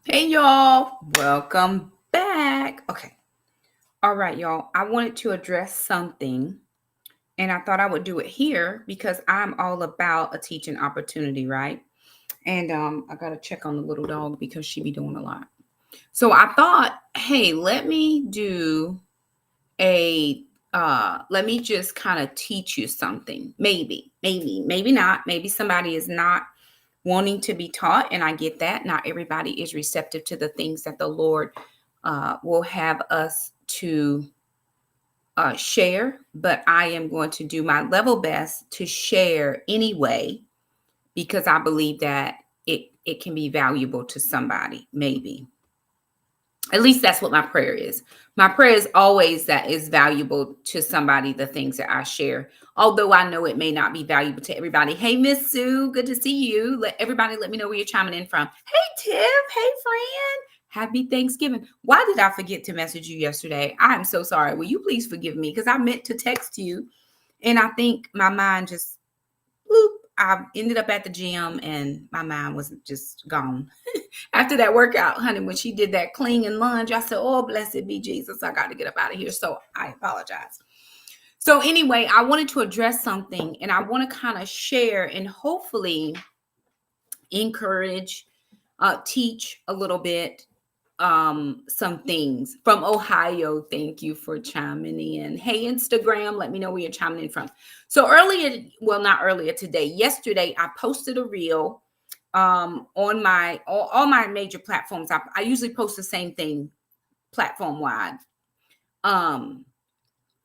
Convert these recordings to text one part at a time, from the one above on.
Hey y'all, welcome back. Okay. All right, y'all. I wanted to address something and I thought I would do it here because I'm all about a teaching opportunity, right? And I got to check on the little dog because she be doing a lot. So I thought, hey, let me just kind of teach you something. Maybe not. Maybe somebody is not wanting to be taught, and I get that. Not everybody is receptive to the things that the Lord will have us to share, but I am going to do my level best to share anyway because I believe that it can be valuable to somebody, maybe. At least that's what my prayer is. My prayer is always that is valuable to somebody, the things that I share. Although I know it may not be valuable to everybody. Hey, Miss Sue, good to see you. Let me know where you're chiming in from. Hey, Tiff. Hey, friend. Happy Thanksgiving. Why did I forget to message you yesterday? I'm so sorry. Will you please forgive me? Because I meant to text you. And I think my mind just, bloop. I ended up at the gym and my mind was just gone. After that workout, honey, when she did that clean and lunge, I said, oh, blessed be Jesus. I got to get up out of here. So I apologize. So anyway, I wanted to address something and I want to kind of share and hopefully encourage, teach a little bit some things from Ohio. Thank you for chiming in. Hey, Instagram, let me know where you're chiming in from. So not earlier today, yesterday, I posted a reel on all my major platforms. I usually post the same thing platform wide.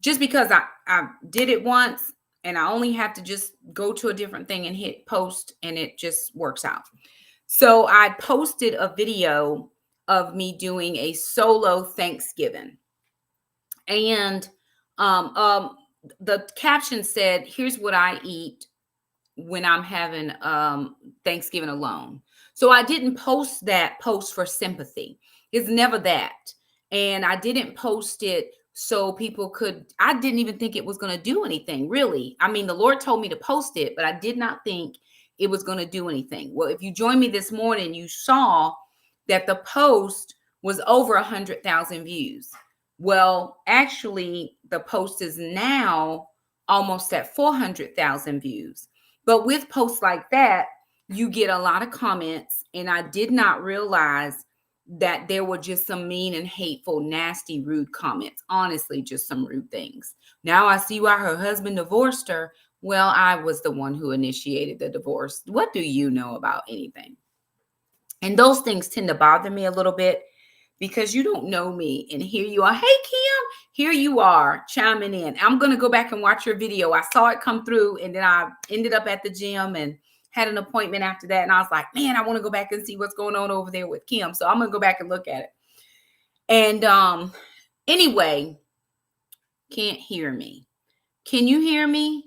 Just because I did it once and I only have to just go to a different thing and hit post and it just works out. So I posted a video of me doing a solo Thanksgiving. And the caption said, here's what I eat when I'm having Thanksgiving alone. So I didn't post that post for sympathy. It's never that. And I didn't post it so people could, I didn't even think it was going to do anything, really. I mean, the Lord told me to post it, but I did not think it was going to do anything. Well, if you joined me this morning, you saw that the post was over 100,000 views. Well, actually, the post is now almost at 400,000 views. But with posts like that, you get a lot of comments. And I did not realize that there were just some mean and hateful, nasty, rude comments. Honestly, just some rude things. Now I see why her husband divorced her. Well, I was the one who initiated the divorce. What do you know about anything? And those things tend to bother me a little bit because you don't know me. And here you are. Hey, Kim, here you are chiming in. I'm going to go back and watch your video. I saw it come through and then I ended up at the gym and had an appointment after that. And I was like, man, I want to go back and see what's going on over there with Kim. So I'm going to go back and look at it. And anyway, can't hear me. Can you hear me?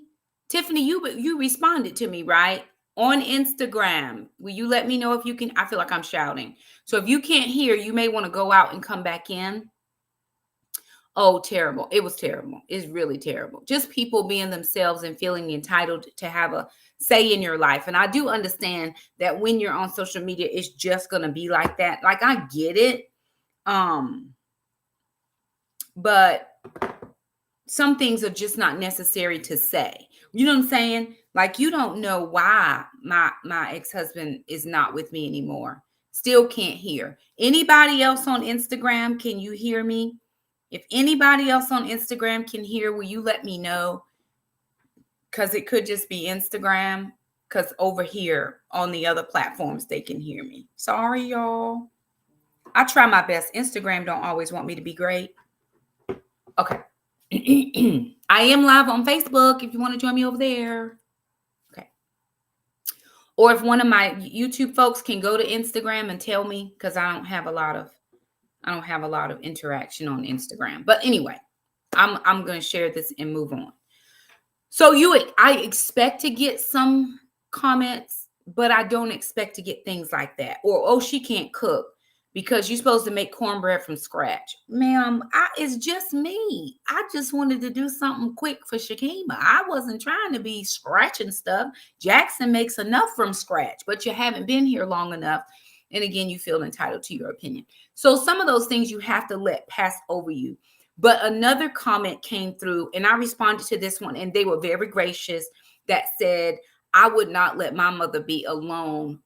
Tiffany, you responded to me, right? On Instagram. Will you let me know if you can? I feel like I'm shouting. So if you can't hear, you may want to go out and come back in. Oh, terrible. It was terrible. It's really terrible. Just people being themselves and feeling entitled to have a say in your life. And I do understand that when you're on social media, it's just going to be like that. Like, I get it. But some things are just not necessary to say. You know what I'm saying? Like, you don't know why my ex-husband is not with me anymore. Still can't hear. Anybody else on Instagram, can you hear me? If anybody else on Instagram can hear, will you let me know? Because it could just be Instagram. Because over here on the other platforms, they can hear me. Sorry, y'all. I try my best. Instagram don't always want me to be great. Okay. I am live on Facebook if you want to join me over there. Okay. Or if one of my YouTube folks can go to Instagram and tell me, because I don't have a lot of interaction on Instagram. But anyway, I'm going to share this and move on. So I expect to get some comments, but I don't expect to get things like that. Or, oh, she can't cook because you're supposed to make cornbread from scratch. Ma'am, it's just me. I just wanted to do something quick for Shakema. I wasn't trying to be scratching stuff. Jackson makes enough from scratch, but you haven't been here long enough And again, you feel entitled to your opinion. So some of those things you have to let pass over you. But another comment came through, and I responded to this one, and they were very gracious, that said, I would not let my mother be alone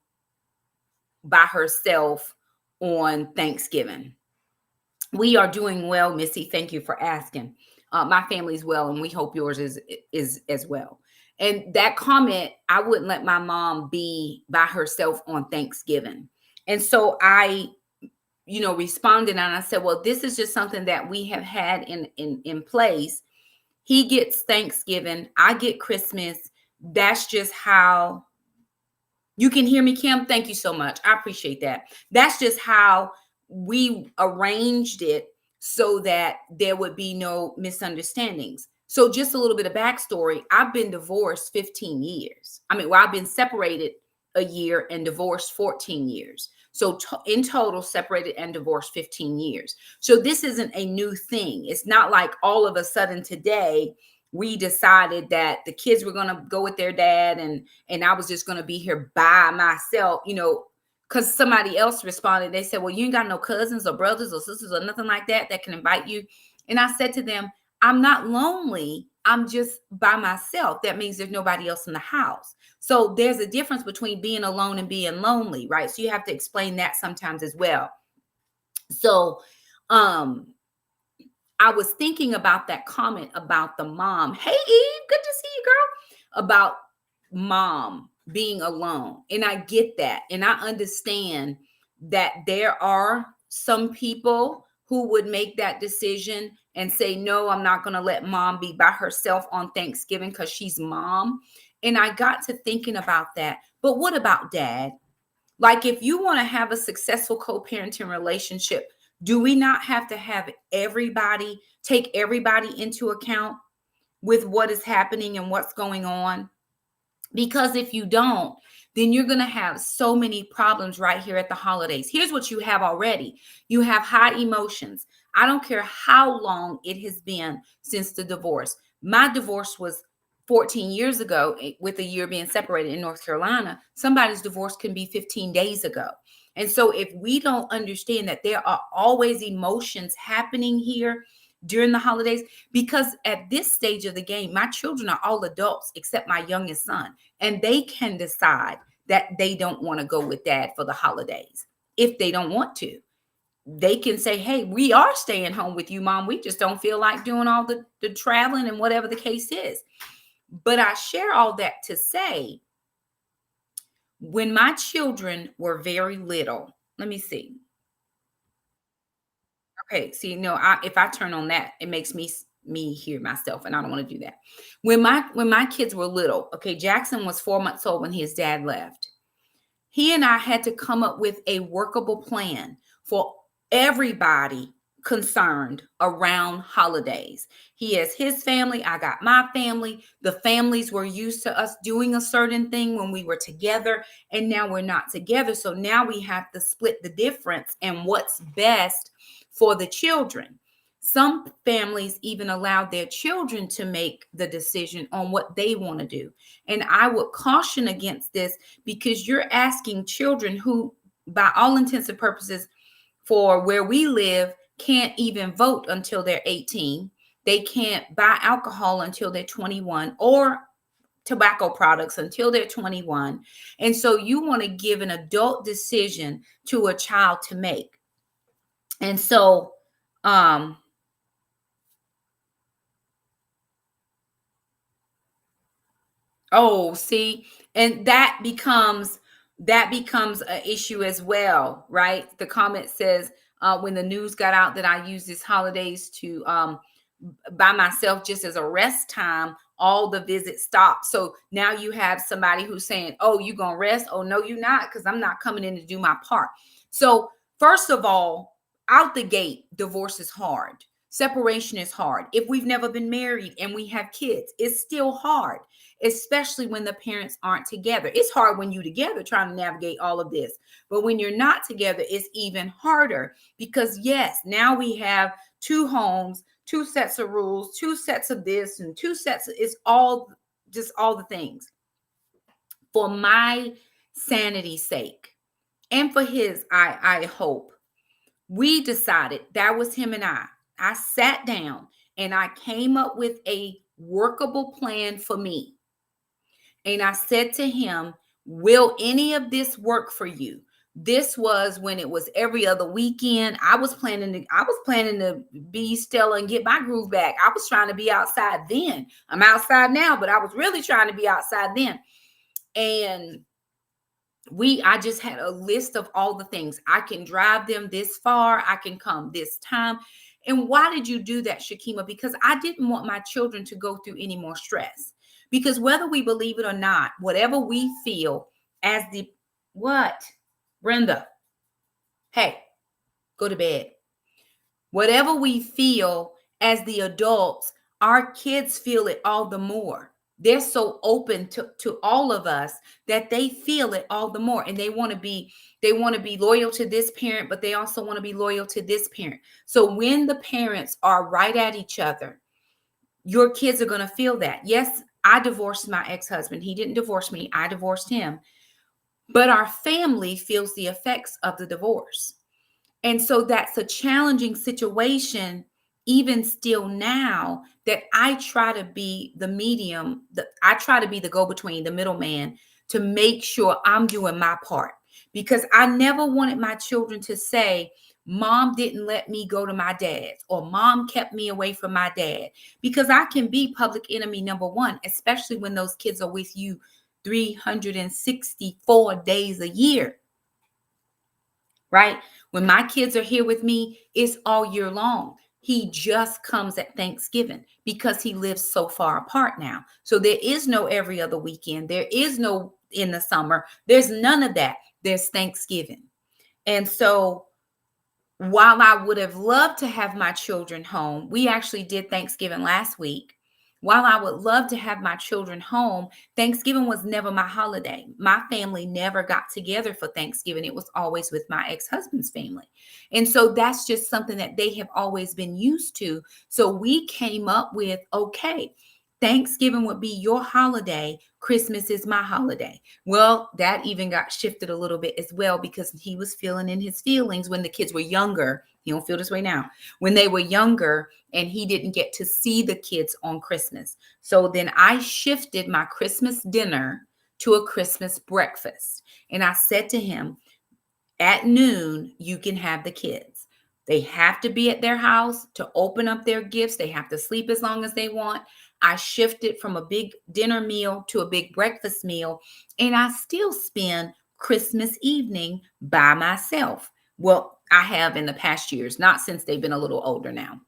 by herself on Thanksgiving. We are doing well, Missy. Thank you for asking. My family's well, and we hope yours is as well. And that comment, I wouldn't let my mom be by herself on Thanksgiving. And so I, responded, and I said, well, this is just something that we have had in place. He gets Thanksgiving, I get Christmas. That's just how. You can hear me, Kim? Thank you so much. I appreciate that. That's just how we arranged it so that there would be no misunderstandings. So just a little bit of backstory. I've been divorced 15 years. I've been separated a year and divorced 14 years. So in total, separated and divorced 15 years. So this isn't a new thing. It's not like all of a sudden today we decided that the kids were going to go with their dad and I was just going to be here by myself, because somebody else responded. They said, well, you ain't got no cousins or brothers or sisters or nothing like that can invite you. And I said to them, I'm not lonely. I'm just by myself. That means there's nobody else in the house. So there's a difference between being alone and being lonely, right? So you have to explain that sometimes as well. So, I was thinking about that comment about the mom. Hey, Eve, good to see you, girl. About mom being alone. And I get that. And I understand that there are some people who would make that decision and say, no, I'm not going to let mom be by herself on Thanksgiving because she's mom. And I got to thinking about that. But what about dad? Like, if you want to have a successful co-parenting relationship, do we not have to have take everybody into account with what is happening and what's going on? Because if you don't, then you're going to have so many problems right here at the holidays. Here's what you have already. You have high emotions. I don't care how long it has been since the divorce. My divorce was 14 years ago, with a year being separated in North Carolina. Somebody's divorce can be 15 days ago. And so if we don't understand that there are always emotions happening here during the holidays, because at this stage of the game, my children are all adults except my youngest son, and they can decide that they don't want to go with dad for the holidays. If they don't want to, they can say, hey, we are staying home with you, mom. We just don't feel like doing all the traveling and whatever the case is. But I share all that to say, when my children were very little, let me see. Okay, see, no, if I turn on that, it makes me hear myself, and I don't want to do that. When my kids were little, okay, Jackson was 4 months old when his dad left. He and I had to come up with a workable plan for everybody concerned around holidays. He has his family, I got my family. The families were used to us doing a certain thing when we were together, and now we're not together. So now we have to split the difference and what's best for the children. Some families even allow their children to make the decision on what they want to do. And I would caution against this, because you're asking children who, by all intents and purposes, for where we live, can't even vote until they're 18. They can't buy alcohol until they're 21, or tobacco products until they're 21. And so you want to give an adult decision to a child to make. And so, oh, see, and that becomes an issue as well, right? The comment says, when the news got out that I use these holidays to by myself just as a rest time, all the visits stopped. So now you have somebody who's saying, oh, you gonna rest? Oh, no, you're not, because I'm not coming in to do my part. So first of all, out the gate, divorce is hard. Separation is hard. If we've never been married and we have kids, it's still hard, especially when the parents aren't together. It's hard when you're together trying to navigate all of this. But when you're not together, it's even harder, because yes, now we have two homes, two sets of rules, two sets of this, and two sets of, it's all just all the things. For my sanity's sake, and for his, I hope. We decided, that was him and I sat down and I came up with a workable plan for me. And I said to him, will any of this work for you? This was when it was every other weekend. I was planning to be Stella and get my groove back. I was trying to be outside then. I'm outside now, but I was really trying to be outside then. And I just had a list of all the things. I can drive them this far. I can come this time. And why did you do that, Shakema? Because I didn't want my children to go through any more stress. Because whether we believe it or not, whatever we feel as what? Brenda, hey, go to bed. Whatever we feel as the adults, our kids feel it all the more. They're so open to all of us that they feel it all the more. And they want to be loyal to this parent, but they also want to be loyal to this parent. So when the parents are right at each other, your kids are going to feel that. Yes, I divorced my ex-husband. He didn't divorce me. I divorced him. But our family feels the effects of the divorce. And so that's a challenging situation, even still now, that I try to be the medium, I try to be the go-between, the middleman, to make sure I'm doing my part. Because I never wanted my children to say, Mom didn't let me go to my dad's, or Mom kept me away from my dad. Because I can be public enemy number one, especially when those kids are with you 364 days a year. Right? When my kids are here with me, it's all year long. He just comes at Thanksgiving because he lives so far apart now. So there is no every other weekend. There is no in the summer. There's none of that. There's Thanksgiving. And so while I would have loved to have my children home, we actually did Thanksgiving last week. While I would love to have my children home, Thanksgiving was never my holiday. My family never got together for Thanksgiving. It was always with my ex-husband's family. And so that's just something that they have always been used to. So we came up with, okay, Thanksgiving would be your holiday. Christmas is my holiday. Well, that even got shifted a little bit as well because he was feeling in his feelings when the kids were younger. He don't feel this way now. When they were younger and he didn't get to see the kids on Christmas. So then I shifted my Christmas dinner to a Christmas breakfast. And I said to him, at noon, you can have the kids. They have to be at their house to open up their gifts. They have to sleep as long as they want. I shifted from a big dinner meal to a big breakfast meal, and I still spend Christmas evening by myself. Well, I have in the past years, not since they've been a little older now.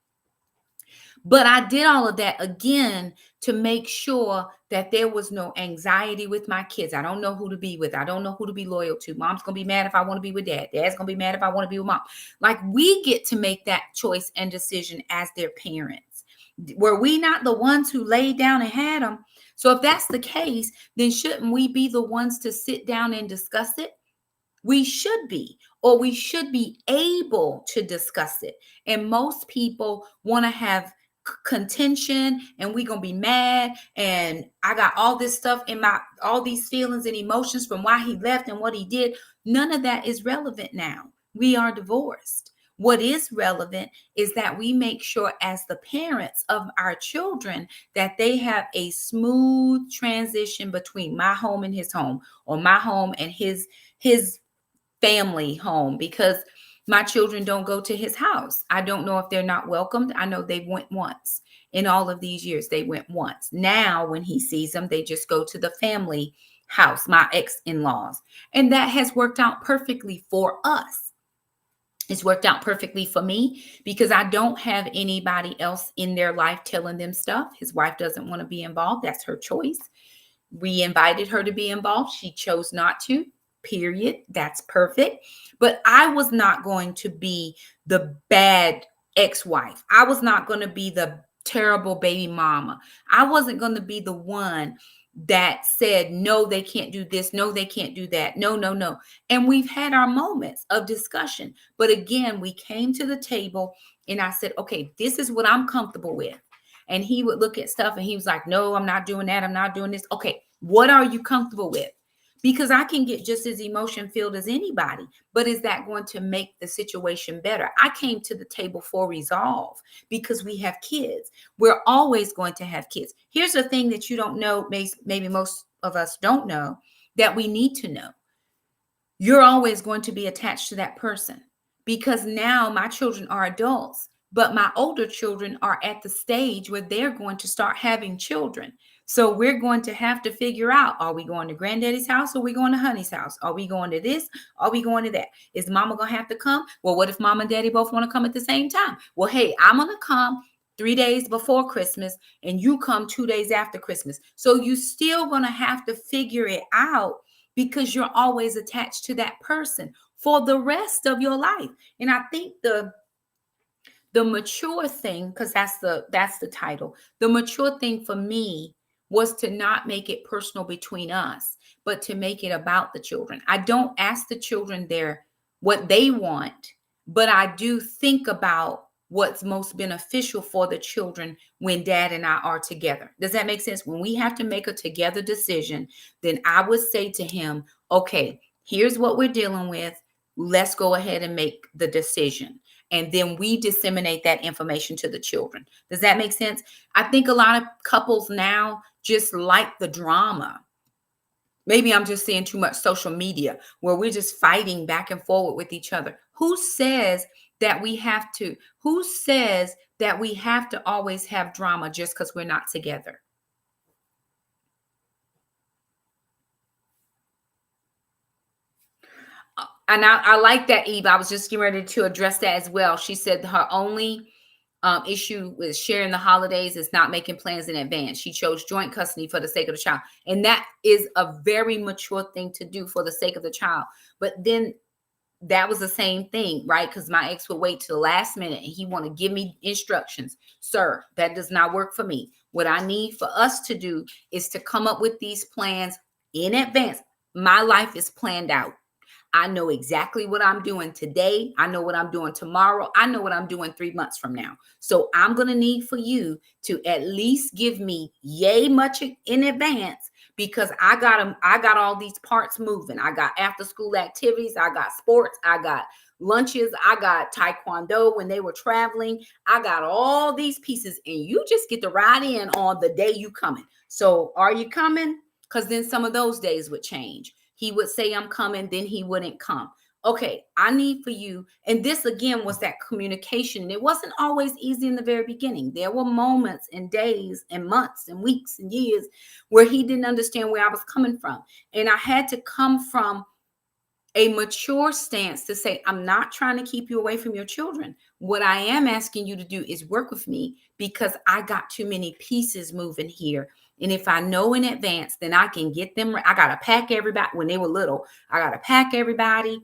But I did all of that again to make sure that there was no anxiety with my kids. I don't know who to be with. I don't know who to be loyal to. Mom's going to be mad if I want to be with dad. Dad's going to be mad if I want to be with mom. Like, we get to make that choice and decision as their parents. Were we not the ones who laid down and had them? So if that's the case, then shouldn't we be the ones to sit down and discuss it? We should be, or we should be able to discuss it. And most people want to have contention, and we're gonna be mad, and I got all this stuff in all these feelings and emotions from why he left and what he did. None of that is relevant now. We are divorced. What is relevant is that we make sure as the parents of our children that they have a smooth transition between my home and his home, or my home and his family home, because my children don't go to his house. I don't know if they're not welcomed. I know they went once. In all of these years, they went once. Now, when he sees them, they just go to the family house, my ex-in-laws. And that has worked out perfectly for us. It's worked out perfectly for me because I don't have anybody else in their life telling them stuff. His wife doesn't want to be involved. That's her choice. We invited her to be involved. She chose not to. Period. That's perfect. But I was not going to be the bad ex-wife. I was not going to be the terrible baby mama. I wasn't going to be the one that said, no, they can't do this. No, they can't do that. No, no, no. And we've had our moments of discussion. But again, we came to the table and I said, okay, this is what I'm comfortable with. And he would look at stuff and he was like, no, I'm not doing that. I'm not doing this. Okay, what are you comfortable with? because I can get just as emotion filled as anybody. But is that going to make the situation better? I came to the table for resolve because we have kids. We're always going to have kids. Here's the thing that you don't know, maybe most of us don't know, that we need to know. You're always going to be attached to that person, because now my children are adults, but my older children are at the stage where they're going to start having children. So we're going to have to figure out, are we going to granddaddy's house or are we going to honey's house? Are we going to this? Are we going to that? Is mama going to have to come? Well, what if mom and daddy both want to come at the same time? Well, hey, I'm going to come 3 days before Christmas and you come 2 days after Christmas. So you still going to have to figure it out, because you're always attached to that person for the rest of your life. And I think the mature thing, because that's the title, the mature thing for me was to not make it personal between us, but to make it about the children. I don't ask the children what they want, but I do think about what's most beneficial for the children when dad and I are together. Does that make sense? When we have to make a together decision, then I would say to him, okay, here's what we're dealing with. Let's go ahead and make the decision. And then we disseminate that information to the children. Does that make sense? I think a lot of couples now just like the drama. Maybe I'm just seeing too much social media where we're just fighting back and forward with each other. Who says that we have to always have drama just because we're not together? And I like that, Eve. I was just getting ready to address that as well. She said her only issue with sharing the holidays is not making plans in advance. She chose joint custody for the sake of the child. And that is a very mature thing to do for the sake of the child. But then that was the same thing, right? Because my ex would wait till the last minute and he want to give me instructions. Sir, that does not work for me. What I need for us to do is to come up with these plans in advance. My life is planned out. I know exactly what I'm doing today. I know what I'm doing tomorrow. I know what I'm doing 3 months from now. So I'm going to need for you to at least give me yay much in advance, because I got all these parts moving. I got after school activities. I got sports. I got lunches. I got taekwondo when they were traveling. I got all these pieces, and you just get to ride in on the day you coming. So are you coming? Because then some of those days would change. He would say, I'm coming, then he wouldn't come. Okay, I need for you. And this again was that communication. It wasn't always easy in the very beginning. There were moments and days and months and weeks and years where he didn't understand where I was coming from. And I had to come from a mature stance to say, I'm not trying to keep you away from your children. What I am asking you to do is work with me, because I got too many pieces moving here. And if I know in advance, then I can get them. I got to pack everybody. When they were little, I got to pack everybody.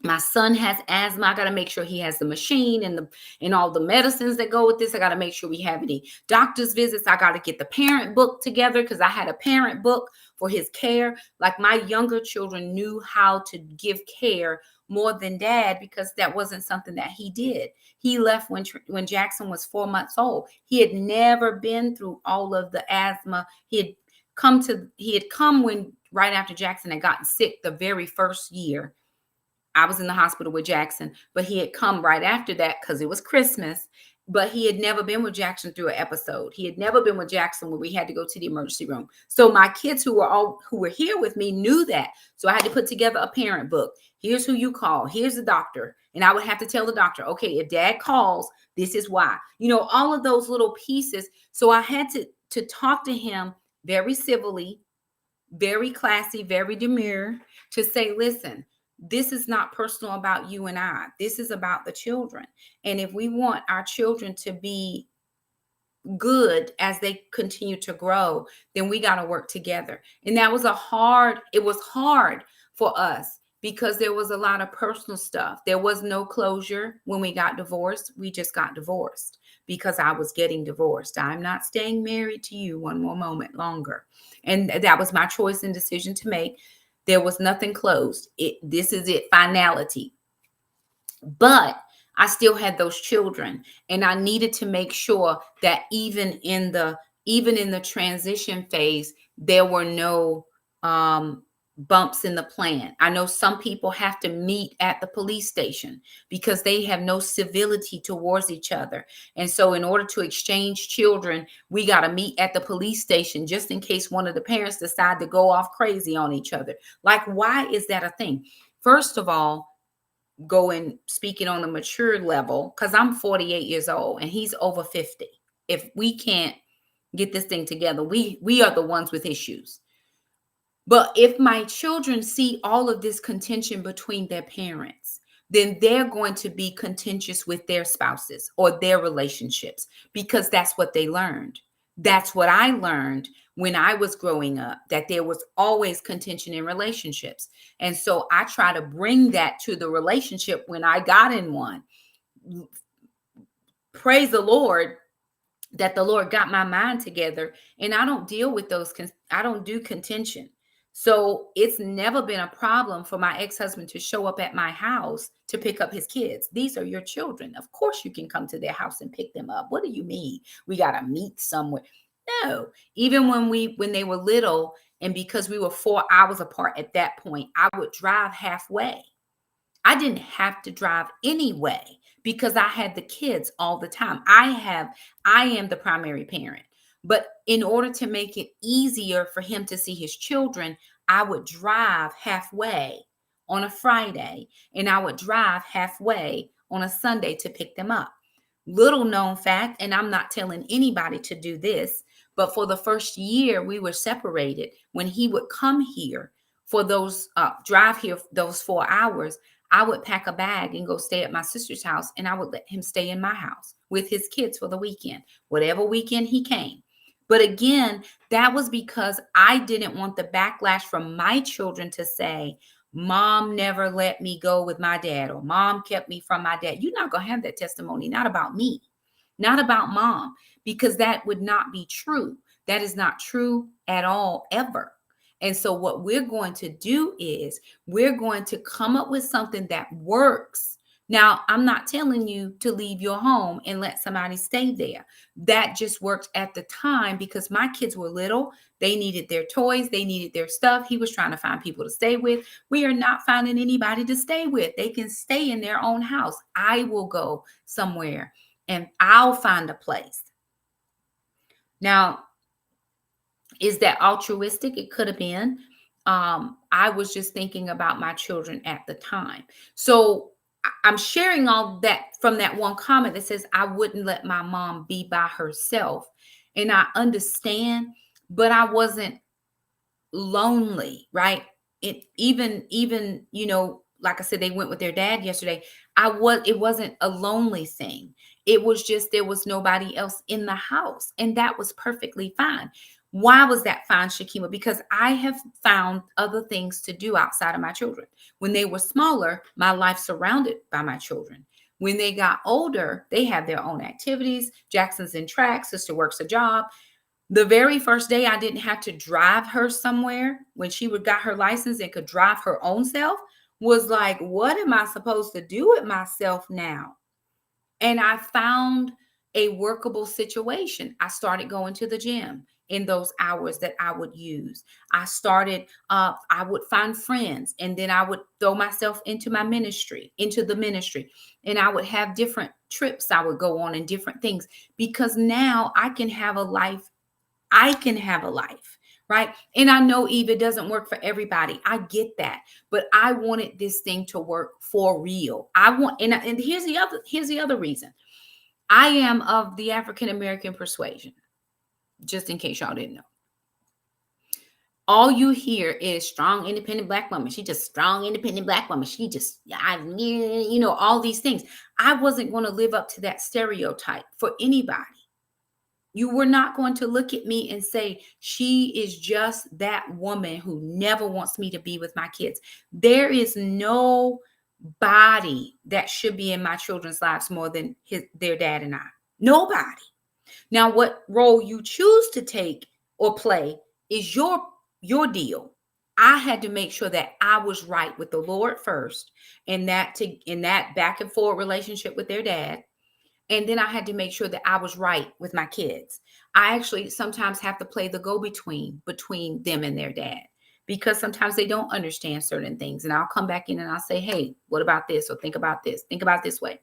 My son has asthma. I got to make sure he has the machine and all the medicines that go with this. I got to make sure we have any doctor's visits. I got to get the parent book together, because I had a parent book for his care. Like my younger children knew how to give care more than dad, because that wasn't something that he did. He left when Jackson was 4 months old. He had never been through all of the asthma. He had come when right after Jackson had gotten sick the very first year. I was in the hospital with Jackson, but he had come right after that because it was Christmas. But he had never been with Jackson through an episode. He had never been with Jackson when we had to go to the emergency room. So my kids who were here with me knew that. So I had to put together a parent book. Here's who you call. Here's the doctor. And I would have to tell the doctor, okay, if dad calls, this is why. All of those little pieces. So I had to talk to him very civilly, very classy, very demure, to say, listen, this is not personal about you and I. This is about the children. And if we want our children to be good as they continue to grow, then we got to work together. And it was hard for us, because there was a lot of personal stuff. There was no closure when we got divorced. We just got divorced because I was getting divorced. I'm not staying married to you one more moment longer. And that was my choice and decision to make. There was nothing closed. This is it, finality. But I still had those children, and I needed to make sure that even in the transition phase, there were no bumps in the plan. I know some people have to meet at the police station because they have no civility towards each other. And so in order to exchange children, we got to meet at the police station just in case one of the parents decide to go off crazy on each other. Like, why is that a thing? First of all, going speaking on a mature level, because I'm 48 years old and he's over 50. If we can't get this thing together, we are the ones with issues. But if my children see all of this contention between their parents, then they're going to be contentious with their spouses or their relationships because that's what they learned. That's what I learned when I was growing up, that there was always contention in relationships. And so I try to bring that to the relationship when I got in one. Praise the Lord that the Lord got my mind together, and I don't deal with those. I don't do contention. So it's never been a problem for my ex-husband to show up at my house to pick up his kids. These are your children. Of course you can come to their house and pick them up. What do you mean? We got to meet somewhere. No. Even when they were little, and because we were 4 hours apart at that point, I would drive halfway. I didn't have to drive anyway because I had the kids all the time. I am the primary parent. But in order to make it easier for him to see his children, I would drive halfway on a Friday and I would drive halfway on a Sunday to pick them up. Little known fact, and I'm not telling anybody to do this, but for the first year we were separated. When he would come here for those drive here those 4 hours, I would pack a bag and go stay at my sister's house, and I would let him stay in my house with his kids for the weekend, whatever weekend he came. But again, that was because I didn't want the backlash from my children to say, Mom never let me go with my dad, or Mom kept me from my dad. You're not going to have that testimony, not about me, not about Mom, because that would not be true. That is not true at all, ever. And so what we're going to do is we're going to come up with something that works. Now, I'm not telling you to leave your home and let somebody stay there. That just worked at the time because my kids were little. They needed their toys. They needed their stuff. He was trying to find people to stay with. We are not finding anybody to stay with. They can stay in their own house. I will go somewhere and I'll find a place. Now, is that altruistic? It could have been. I was just thinking about my children at the time. So I'm sharing all that from that one comment that says, I wouldn't let my mom be by herself. And I understand, but I wasn't lonely, right? Even, like I said, they went with their dad yesterday. It wasn't a lonely thing. It was just, there was nobody else in the house, and that was perfectly fine. Why was that fine, Shakema? Because I have found other things to do outside of my children. When they were smaller, my life surrounded by my children. When they got older, they have their own activities. Jackson's in track, sister works a job. The very first day I didn't have to drive her somewhere, when she got her license and could drive her own self, was like, what am I supposed to do with myself now? And I found a workable situation. I started going to the gym in those hours that I would use. I would find friends, and then I would throw myself into the ministry, and I would have different trips I would go on and different things, because now I can have a life. Right? And I know, Eve, it doesn't work for everybody. I get that. But I wanted this thing to work for real. And here's the other reason. I am of the African American persuasion, just in case y'all didn't know. All you hear is strong, independent Black woman. She just strong, independent Black woman. She just, all these things. I wasn't going to live up to that stereotype for anybody. You were not going to look at me and say, she is just that woman who never wants me to be with my kids. There is no body that should be in my children's lives more than their dad and I. Nobody. Now, what role you choose to take or play is your deal. I had to make sure that I was right with the Lord first, in that back and forth relationship with their dad. And then I had to make sure that I was right with my kids. I actually sometimes have to play the go-between between them and their dad, because sometimes they don't understand certain things. And I'll come back in and I'll say, hey, what about this? Or think about this. Think about this way.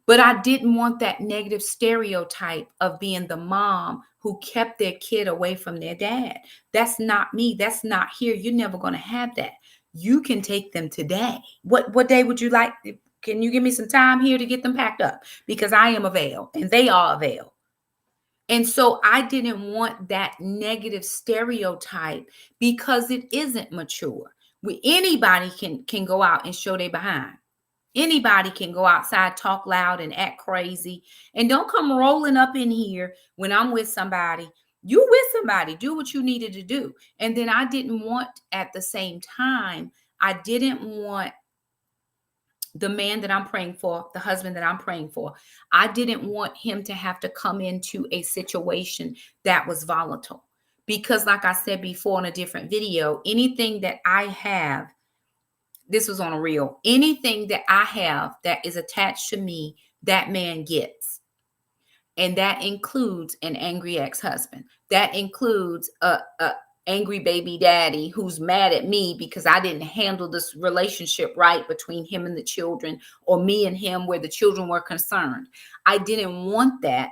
But I didn't want that negative stereotype of being the mom who kept their kid away from their dad. That's not me. That's not here. You're never going to have that. You can take them today. What day would you like? Can you give me some time here to get them packed up? Because I am available and they are available. And so I didn't want that negative stereotype because it isn't mature. Anybody can go out and show their behind. Anybody can go outside, talk loud, and act crazy. And don't come rolling up in here when I'm with somebody. You with somebody, do what you needed to do. And then I didn't want, at the same time, I didn't want the man that I'm praying for, the husband that I'm praying for, I didn't want him to have to come into a situation that was volatile. Because like I said before in a different video, anything that I have, this was on a reel, anything that I have that is attached to me, that man gets. And that includes an angry ex-husband. That includes a angry baby daddy who's mad at me because I didn't handle this relationship right between him and the children, or me and him where the children were concerned. I didn't want that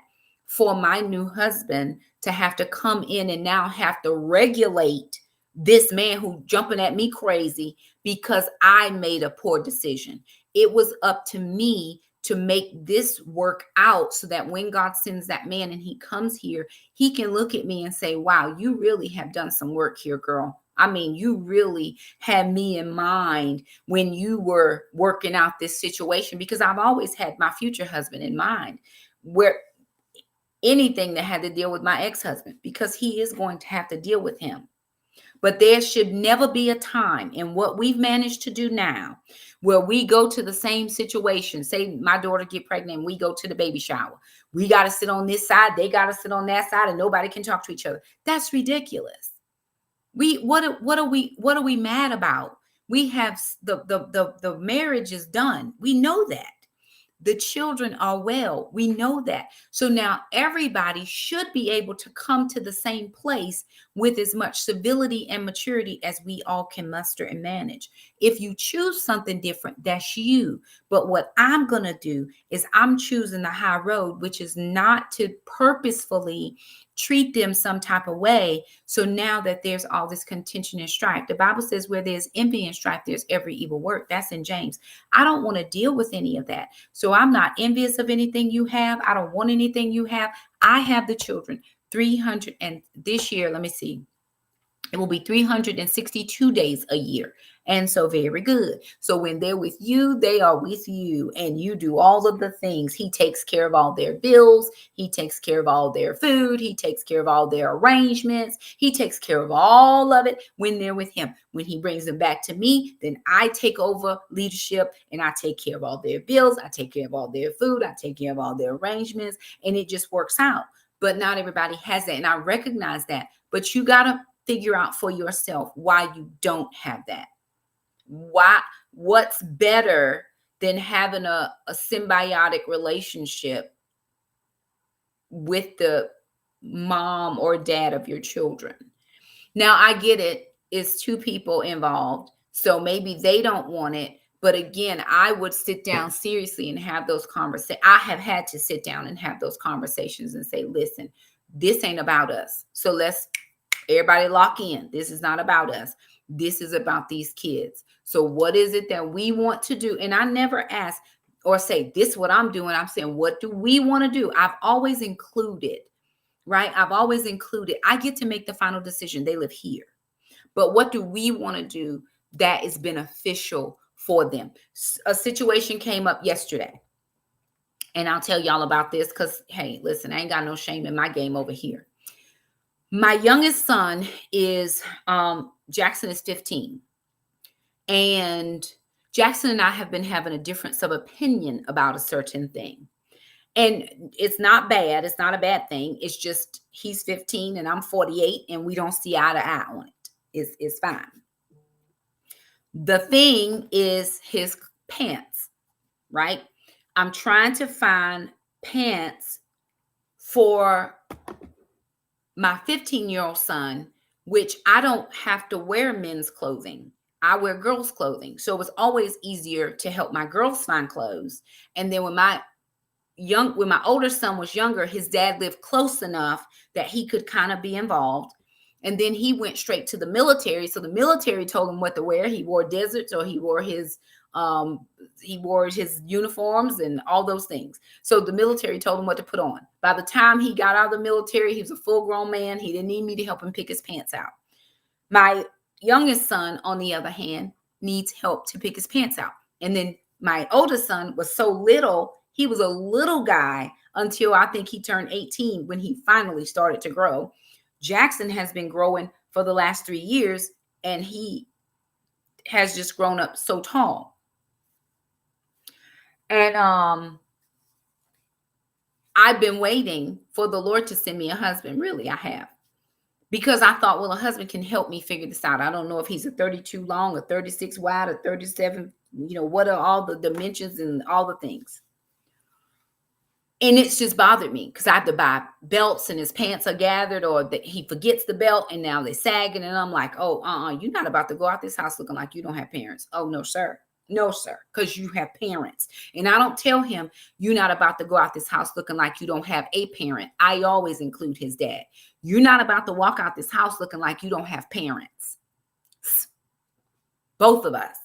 for my new husband to have to come in and now have to regulate this man who jumping at me crazy because I made a poor decision. It was up to me to make this work out so that when God sends that man and he comes here, he can look at me and say, wow, you really have done some work here, girl. I mean, you really had me in mind when you were working out this situation, because I've always had my future husband in mind, where anything that had to deal with my ex-husband, because he is going to have to deal with him. But there should never be a time in what we've managed to do now where we go to the same situation. Say my daughter get pregnant and we go to the baby shower. We got to sit on this side. They got to sit on that side and nobody can talk to each other. That's ridiculous. What are we mad about? We have the marriage is done. We know that. The children are well. We know that. So now everybody should be able to come to the same place with as much civility and maturity as we all can muster and manage. If you choose something different, that's you. But what I'm going to do is I'm choosing the high road, which is not to purposefully treat them some type of way. So now that there's all this contention and strife, the Bible says where there's envy and strife, there's every evil work. That's in James. I don't want to deal with any of that. So I'm not envious of anything you have. I don't want anything you have. I have the children 300, and this year, let me see, it will be 362 days a year. And so very good. So when they're with you, they are with you, and you do all of the things. He takes care of all their bills. He takes care of all their food. He takes care of all their arrangements. He takes care of all of it when they're with him. When he brings them back to me, then I take over leadership and I take care of all their bills. I take care of all their food. I take care of all their arrangements, and it just works out. But not everybody has that. And I recognize that. But you got to figure out for yourself why you don't have that. What's better than having a symbiotic relationship with the mom or dad of your children? Now, I get it. It's two people involved. So maybe they don't want it. But again, I would sit down seriously and have those conversations. I have had to sit down and have those conversations and say, listen, this ain't about us. So let's everybody lock in. This is not about us. This is about these kids. So what is it that we want to do? And I never ask or say, this is what I'm doing. I'm saying, what do we want to do? I've always included, right? I've always included. I get to make the final decision. They live here. But what do we want to do that is beneficial for them? A situation came up yesterday. And I'll tell y'all about this because, hey, listen, I ain't got no shame in my game over here. My youngest son is, Jackson is 15. And Jackson and I have been having a difference of opinion about a certain thing. And it's not bad. It's not a bad thing. It's just he's 15 and I'm 48 and we don't see eye to eye on it. It's fine. The thing is his pants, right? I'm trying to find pants for my 15-year-old son which I don't have to wear men's clothing. I wear girls' clothing. So it was always easier to help my girls find clothes. And then when my older son was younger, his dad lived close enough that he could kind of be involved. And then he went straight to the military. So the military told him what to wear. He wore deserts, or um he wore his uniforms and all those things. So the military told him what to put on. By the time he got out of the military, he was a full-grown man. He didn't need me to help him pick his pants out. My youngest son, on the other hand, needs help to pick his pants out. And then my oldest son was so little, he was a little guy until I think he turned 18, when he finally started to grow. Jackson has been growing for the last 3 years, and he has just grown up so tall. And I've been waiting for the Lord to send me a husband. Really, I have. Because I thought, well, a husband can help me figure this out. I don't know if he's a 32 long, or 36 wide, or 37, what are all the dimensions and all the things. And it's just bothered me, because I have to buy belts, and his pants are gathered, or that he forgets the belt and now they're sagging. And I'm like, oh, you're not about to go out this house looking like you don't have parents. Oh, no, sir. No, sir. Because you have parents. And I don't tell him, you're not about to go out this house looking like you don't have a parent. I always include his dad. You're not about to walk out this house looking like you don't have parents. Both of us.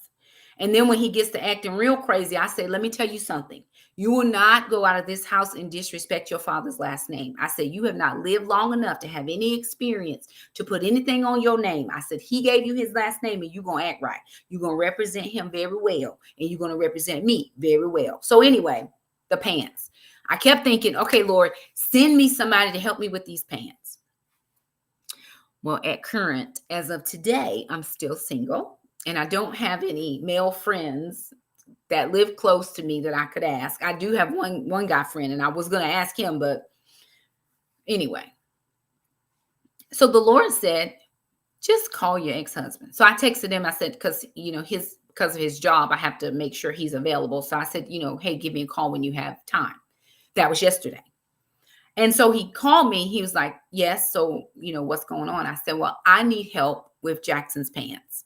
And then when he gets to acting real crazy, I say, let me tell you something. You will not go out of this house and disrespect your father's last name. I said, you have not lived long enough to have any experience to put anything on your name. I said, he gave you his last name, and you're going to act right. You're going to represent him very well, and you're going to represent me very well. So anyway, the pants. I kept thinking, okay, Lord, send me somebody to help me with these pants. Well, as of today, I'm still single, and I don't have any male friends that live close to me that I could ask. I do have one guy friend, and I was going to ask him, but anyway. So the Lord said, just call your ex-husband. So I texted him. I said, because of his job, I have to make sure he's available. So I said, hey, give me a call when you have time. That was yesterday. And so he called me. He was like, yes. So, what's going on? I said, well, I need help with Jackson's pants.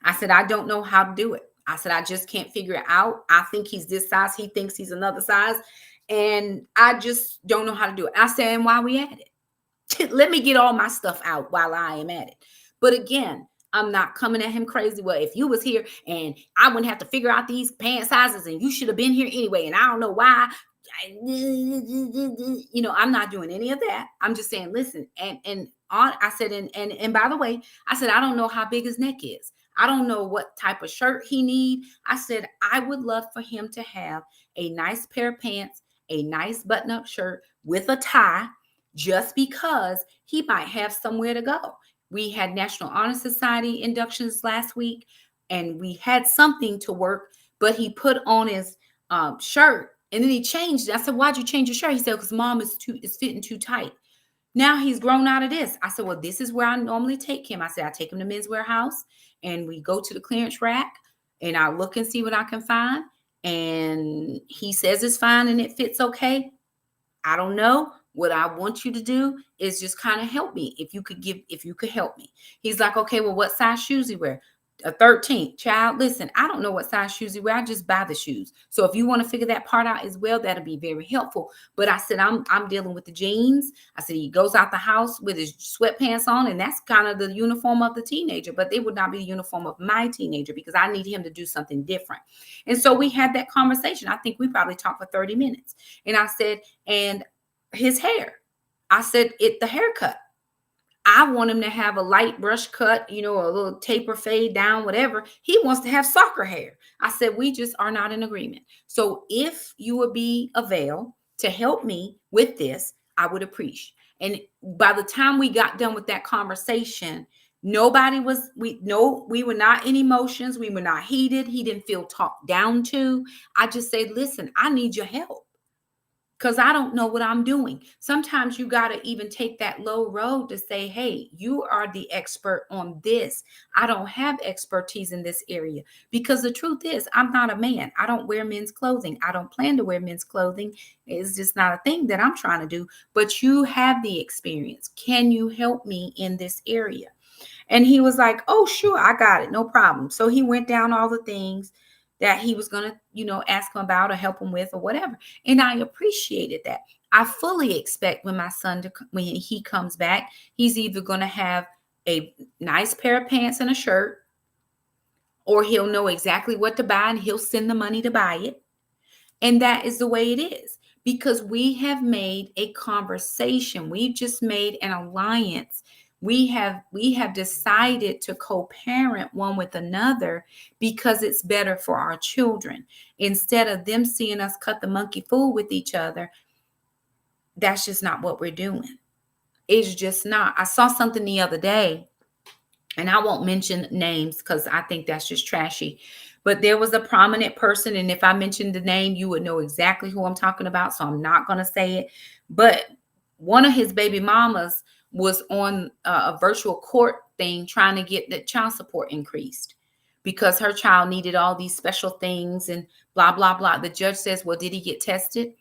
I said, I don't know how to do it. I said, I just can't figure it out. I think he's this size. He thinks he's another size. And I just don't know how to do it. I said, and while we at it, let me get all my stuff out while I am at it. But again, I'm not coming at him crazy. Well, if you was here and I wouldn't have to figure out these pant sizes, and you should have been here anyway, and I don't know why. I'm not doing any of that. I'm just saying, listen, I said, and by the way, I said, I don't know how big his neck is. I don't know what type of shirt he need. I said, I would love for him to have a nice pair of pants, a nice button-up shirt with a tie, just because he might have somewhere to go. We had National Honor Society inductions last week, and we had something to work, but he put on his shirt, and then he changed it. I said, why'd you change your shirt? He said, because mom is fitting too tight. Now he's grown out of this. I said, well, this is where I normally take him. I said, I take him to Men's Warehouse, and we go to the clearance rack, and I look and see what I can find. And he says it's fine and it fits okay. I don't know. What I want you to do is just kind of help me. If you could help me. He's like, okay, well, what size shoes you wear? A 13. Child, listen, I don't know what size shoes you wear. I just buy the shoes. So if you want to figure that part out as well, that'll be very helpful. But I said, I'm dealing with the jeans. I said, he goes out the house with his sweatpants on, and that's kind of the uniform of the teenager, but it would not be the uniform of my teenager, because I need him to do something different. And so we had that conversation. I think we probably talked for 30 minutes. And I said, and his hair, I said, the haircut, I want him to have a light brush cut, a little taper fade down, whatever. He wants to have soccer hair. I said, we just are not in agreement. So if you would be available to help me with this, I would appreciate. And by the time we got done with that conversation, we were not in emotions. We were not heated. He didn't feel talked down to. I just said, listen, I need your help, because I don't know what I'm doing. Sometimes you got to even take that low road to say, hey, you are the expert on this. I don't have expertise in this area, because the truth is, I'm not a man. I don't wear men's clothing. I don't plan to wear men's clothing. It's just not a thing that I'm trying to do, but you have the experience. Can you help me in this area? And he was like, oh, sure, I got it. No problem. So he went down all the things that he was going to, ask him about or help him with or whatever. And I appreciated that. I fully expect when my son, when he comes back, he's either going to have a nice pair of pants and a shirt, or he'll know exactly what to buy and he'll send the money to buy it. And that is the way it is, because we have made a conversation. We've just made an alliance. We have decided to co-parent one with another because it's better for our children. Instead of them seeing us cut the monkey fool with each other, that's just not what we're doing. It's just not. I saw something the other day, and I won't mention names because I think that's just trashy. But there was a prominent person, and if I mentioned the name, you would know exactly who I'm talking about. So I'm not going to say it. But one of his baby mamas was on a virtual court thing trying to get the child support increased because her child needed all these special things and blah, blah, blah. The judge says, well, did he get tested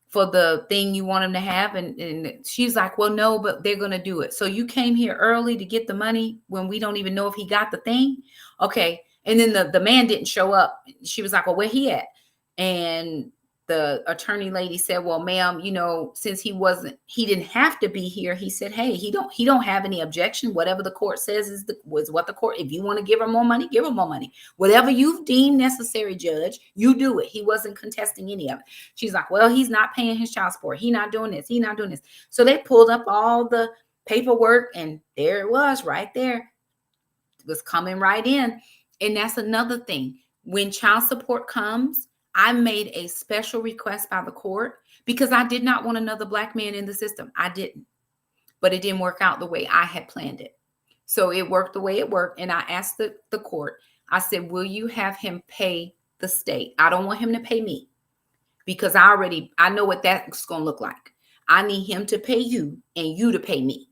for the thing you want him to have? And she's like, well, no, but they're going to do it. So you came here early to get the money when we don't even know if he got the thing. Okay. And then the man didn't show up. She was like, well, where he at? And the attorney lady said, well, ma'am, since he didn't have to be here. He said, hey, he don't have any objection. Whatever the court says was what the court, if you want to give him more money, give him more money. Whatever you've deemed necessary, judge, you do it. He wasn't contesting any of it. She's like, well, he's not paying his child support. He's not doing this. He's not doing this. So they pulled up all the paperwork, and there it was right there. It was coming right in. And that's another thing. When child support comes, I made a special request by the court because I did not want another Black man in the system. I didn't. But it didn't work out the way I had planned it. So it worked the way it worked. And I asked the court, I said, will you have him pay the state? I don't want him to pay me because I know what that's going to look like. I need him to pay you and you to pay me.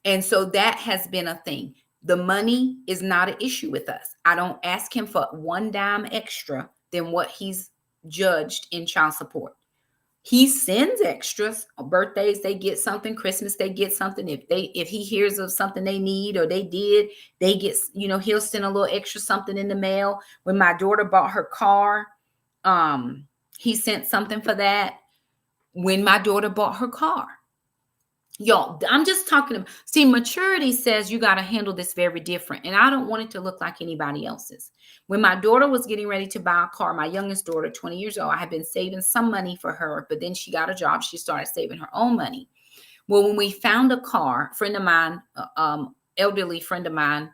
And so that has been a thing. The money is not an issue with us. I don't ask him for one dime extra than what he's judged in child support. He sends extras. Birthdays, they get something. Christmas, they get something. If he hears of something they need or they get, he'll send a little extra something in the mail. When my daughter bought her car, he sent something for that. When my daughter bought her car. Y'all, I'm just talking about, see, maturity says you got to handle this very different. And I don't want it to look like anybody else's. When my daughter was getting ready to buy a car, my youngest daughter, 20 years old, I had been saving some money for her, but then she got a job. She started saving her own money. Well, when we found a car, friend of mine, elderly friend of mine,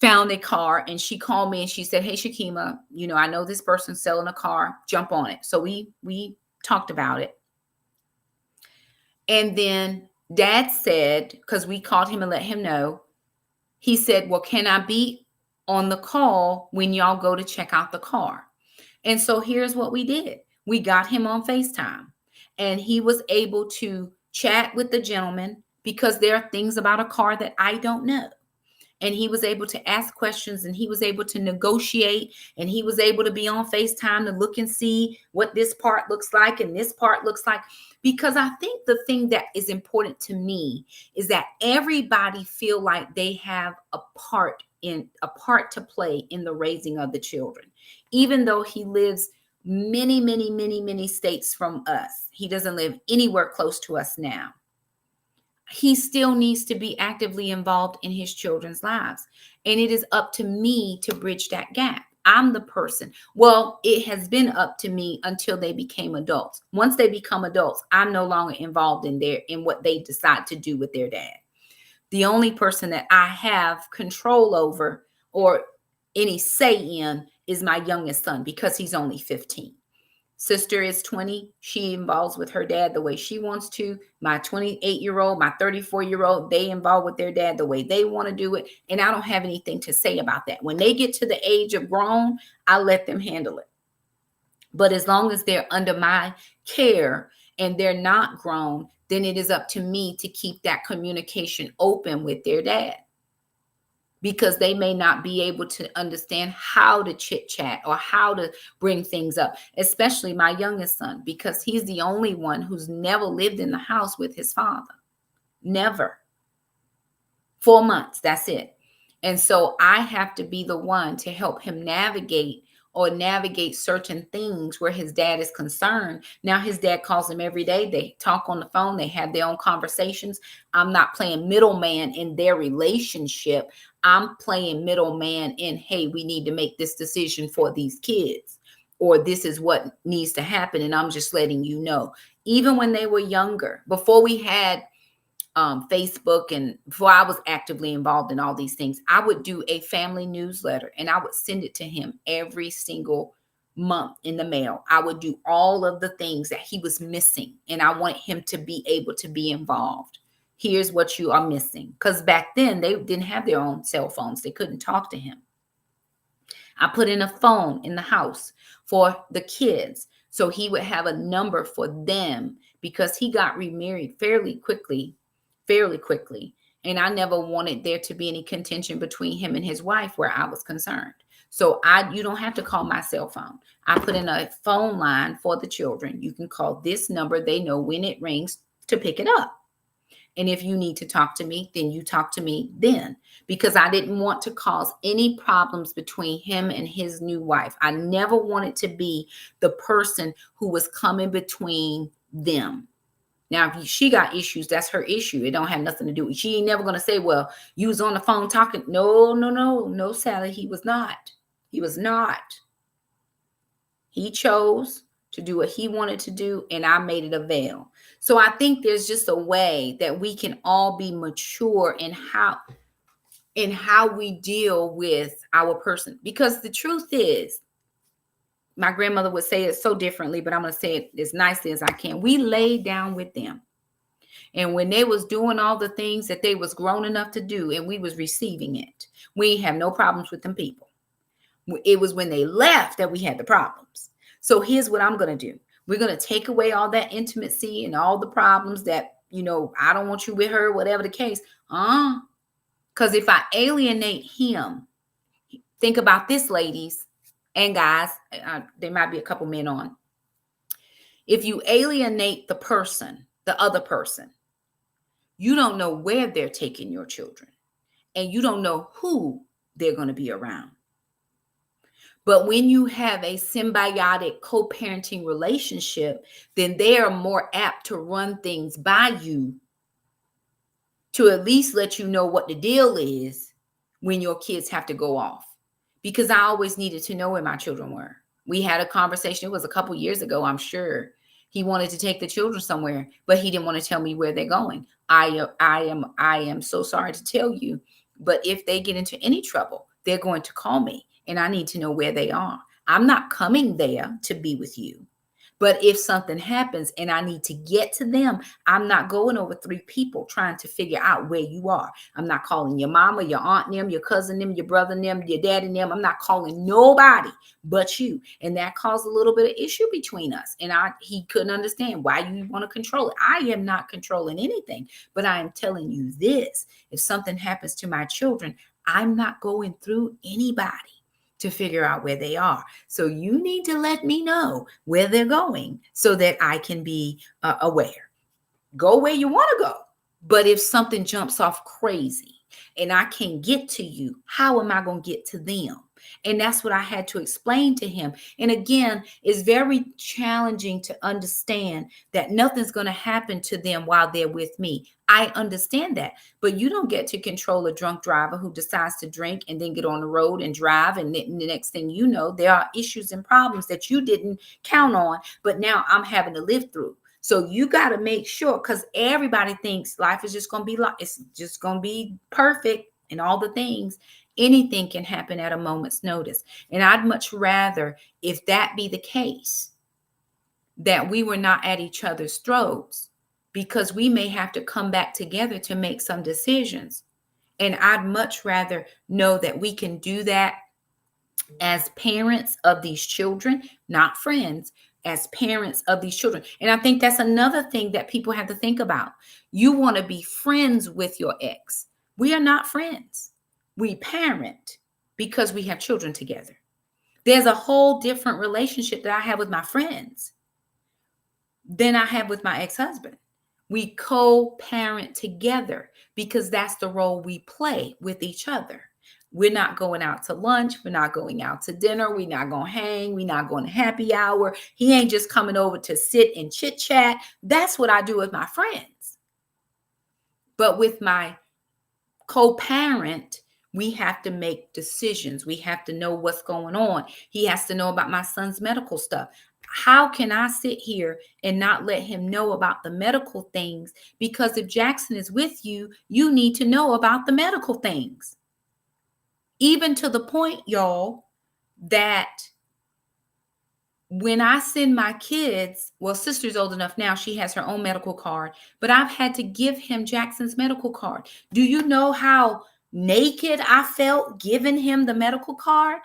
found a car, and she called me and she said, hey, Shakema, I know this person's selling a car, jump on it. So we talked about it. And then Dad said, because we called him and let him know, he said, well, can I be on the call when y'all go to check out the car? And so here's what we did. We got him on FaceTime, and he was able to chat with the gentleman because there are things about a car that I don't know. And he was able to ask questions, and he was able to negotiate, and he was able to be on FaceTime to look and see what this part looks like and this part looks like. Because I think the thing that is important to me is that everybody feel like they have a part to play in the raising of the children. Even though he lives many, many, many, many states from us, he doesn't live anywhere close to us now. He still needs to be actively involved in his children's lives. And it is up to me to bridge that gap. I'm the person. Well, it has been up to me until they became adults. Once they become adults, I'm no longer involved in what they decide to do with their dad. The only person that I have control over or any say in is my youngest son, because he's only 15. Sister is 20. She involves with her dad the way she wants to. My 28-year-old, my 34-year-old, they involve with their dad the way they want to do it. And I don't have anything to say about that. When they get to the age of grown, I let them handle it. But as long as they're under my care and they're not grown, then it is up to me to keep that communication open with their dad. Because they may not be able to understand how to chit chat or how to bring things up, especially my youngest son, because he's the only one who's never lived in the house with his father. Never. 4 months. That's it. And so I have to be the one to help him navigate certain things where his dad is concerned. Now his dad calls him every day. They talk on the phone. They have their own conversations. I'm not playing middleman in their relationship. I'm playing middleman in, hey, we need to make this decision for these kids, or this is what needs to happen. And I'm just letting you know. Even when they were younger, before we had Facebook, and before I was actively involved in all these things, I would do a family newsletter and I would send it to him every single month in the mail. I would do all of the things that he was missing, and I want him to be able to be involved. Here's what you are missing. Because back then they didn't have their own cell phones. They couldn't talk to him. I put in a phone in the house for the kids, so he would have a number for them, because he got remarried fairly quickly. And I never wanted there to be any contention between him and his wife where I was concerned. So you don't have to call my cell phone. I put in a phone line for the children. You can call this number. They know when it rings to pick it up. And if you need to talk to me, then you talk to me then, because I didn't want to cause any problems between him and his new wife. I never wanted to be the person who was coming between them. Now, if she got issues, that's her issue. It don't have nothing to do with. She ain't never going to say, well, you was on the phone talking. No, Sally. He was not. He chose to do what he wanted to do, and I made it avail. So I think there's just a way that we can all be mature in how we deal with our person. Because the truth is, my grandmother would say it so differently, but I'm going to say it as nicely as I can. We laid down with them. And when they was doing all the things that they was grown enough to do, and we was receiving it, we have no problems with them people. It was when they left that we had the problems. So here's what I'm going to do. We're going to take away all that intimacy and all the problems that, I don't want you with her, whatever the case. Because if I alienate him, think about this, ladies and guys, there might be a couple men on. If you alienate the person, the other person, you don't know where they're taking your children, and you don't know who they're going to be around. But when you have a symbiotic co-parenting relationship, then they are more apt to run things by you, to at least let you know what the deal is when your kids have to go off. Because I always needed to know where my children were. We had a conversation, it was a couple years ago, I'm sure. He wanted to take the children somewhere, but he didn't want to tell me where they're going. I am so sorry to tell you, but if they get into any trouble, they're going to call me, and I need to know where they are. I'm not coming there to be with you. But if something happens and I need to get to them, I'm not going over 3 people trying to figure out where you are. I'm not calling your mama, your aunt, them, your cousin, them, your brother, them, your daddy, them. I'm not calling nobody but you. And that caused a little bit of issue between us. And he couldn't understand why you want to control it. I am not controlling anything, but I am telling you this. If something happens to my children, I'm not going through anybody to figure out where they are. So you need to let me know where they're going so that I can be aware. Go where you want to go. But if something jumps off crazy and I can't get to you, how am I going to get to them? And that's what I had to explain to him. And again, it's very challenging to understand that nothing's going to happen to them while they're with me. I understand that. But you don't get to control a drunk driver who decides to drink and then get on the road and drive. And the next thing you know, there are issues and problems that you didn't count on, but now I'm having to live through. So you got to make sure, because everybody thinks life is just going to be like, it's just going to be perfect and all the things. Anything can happen at a moment's notice. And I'd much rather, if that be the case, that we were not at each other's throats, because we may have to come back together to make some decisions. And I'd much rather know that we can do that as parents of these children, not friends, as parents of these children. And I think that's another thing that people have to think about. You want to be friends with your ex. We are not friends. We parent because we have children together. There's a whole different relationship that I have with my friends than I have with my ex-husband. We co-parent together because that's the role we play with each other. We're not going out to lunch. We're not going out to dinner. We're not going to hang. We're not going to happy hour. He ain't just coming over to sit and chit chat. That's what I do with my friends. But with my co-parent, we have to make decisions. We have to know what's going on. He has to know about my son's medical stuff. How can I sit here and not let him know about the medical things? Because if Jackson is with you, you need to know about the medical things. Even to the point, y'all, that when I send my kids, well, sister's old enough now, she has her own medical card, but I've had to give him Jackson's medical card. Do you know how naked I felt giving him the medical card?